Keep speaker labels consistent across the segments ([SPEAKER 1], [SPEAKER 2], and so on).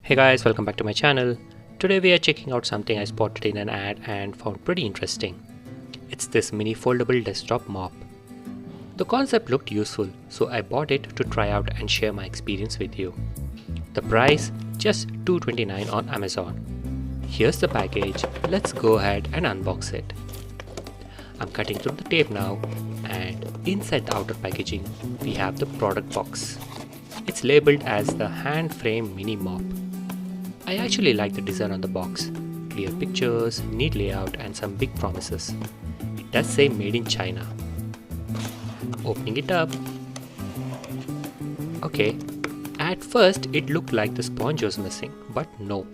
[SPEAKER 1] Hey guys, welcome back to my channel. Today we are checking out something I spotted in an ad and found pretty interesting. It's this mini foldable desktop mop. The concept looked useful, so I bought it to try out and share my experience with you. The price, just $2.29 on Amazon. Here's the package, let's go ahead and unbox it. I'm cutting through the tape now, and inside the outer packaging we have the product box. It's labeled as the hand frame mini mop. I actually like the design on the box. Clear pictures, neat layout and some big promises. It does say made in China. Opening it up. Okay, at first it looked like the sponge was missing, but no.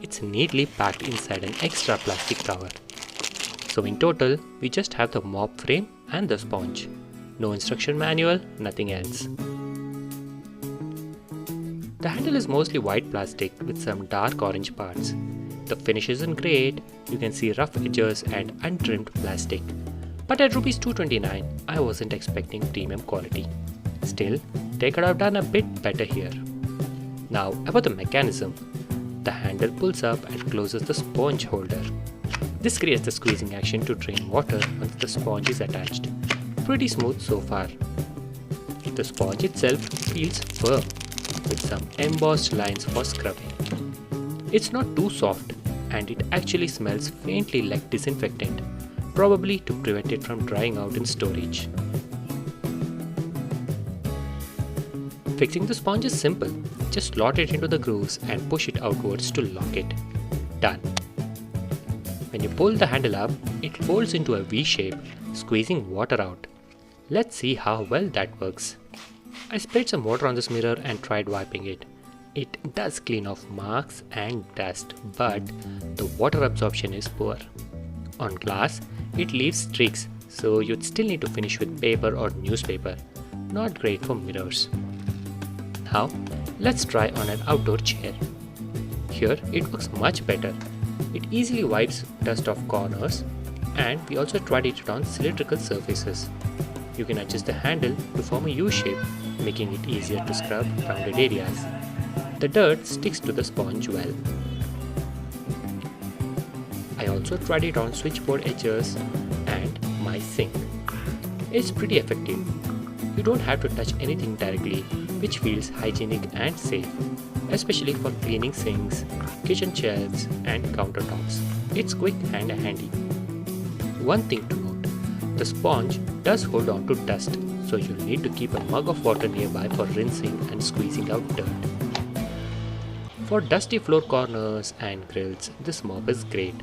[SPEAKER 1] It's neatly packed inside an extra plastic cover. So in total, we just have the mop frame and the sponge. No instruction manual, nothing else. The handle is mostly white plastic with some dark orange parts. The finish isn't great, you can see rough edges and untrimmed plastic. But at Rs 229, I wasn't expecting premium quality. Still, they could have done a bit better here. Now about the mechanism. The handle pulls up and closes the sponge holder. This creates the squeezing action to drain water once the sponge is attached. Pretty smooth so far. The sponge itself feels firm, with some embossed lines for scrubbing. It's not too soft, and it actually smells faintly like disinfectant, probably to prevent it from drying out in storage. Fixing the sponge is simple. Just slot it into the grooves and push it outwards to lock it. Done. When you pull the handle up, it folds into a V shape, squeezing water out. Let's see how well that works. I sprayed some water on this mirror and tried wiping it. It does clean off marks and dust, but the water absorption is poor. On glass, it leaves streaks, so you'd still need to finish with paper or newspaper. Not great for mirrors. Now, let's try on an outdoor chair. Here, it works much better. It easily wipes dust off corners, and we also tried it on cylindrical surfaces. You can adjust the handle to form a U shape, making it easier to scrub rounded areas. The dirt sticks to the sponge well. I also tried it on switchboard edges and my sink. It's pretty effective. You don't have to touch anything directly, which feels hygienic and safe, especially for cleaning sinks, kitchen shelves and countertops. It's quick and handy. One thing to note, the sponge does hold on to dust, so you'll need to keep a mug of water nearby for rinsing and squeezing out dirt. For dusty floor corners and grills, this mop is great.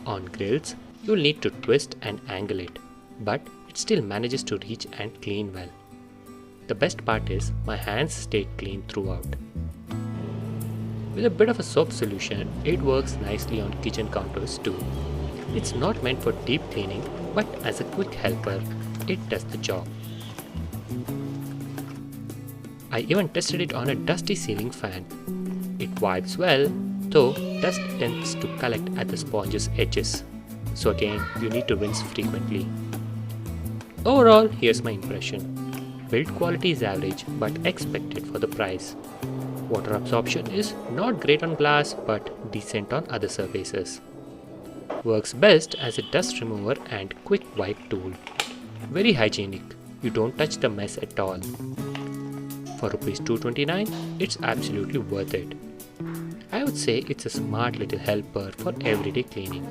[SPEAKER 1] On grills, you'll need to twist and angle it, but it still manages to reach and clean well. The best part is my hands stayed clean throughout. With a bit of a soap solution, it works nicely on kitchen counters too. It's not meant for deep cleaning, but as a quick helper, it does the job. I even tested it on a dusty ceiling fan. It wipes well, though dust tends to collect at the sponge's edges. So again, you need to rinse frequently. Overall, here's my impression. Build quality is average, but expected for the price. Water absorption is not great on glass, but decent on other surfaces. Works best as a dust remover and quick wipe tool. Very hygienic, you don't touch the mess at all. For Rs 229, it's absolutely worth it. I would say it's a smart little helper for everyday cleaning.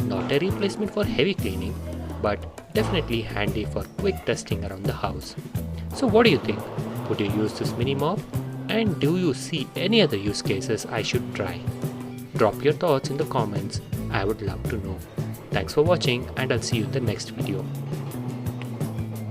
[SPEAKER 1] Not a replacement for heavy cleaning, but definitely handy for quick dusting around the house. So what do you think? Would you use this mini mop? And do you see any other use cases I should try? Drop your thoughts in the comments, I would love to know. Thanks for watching and I'll see you in the next video.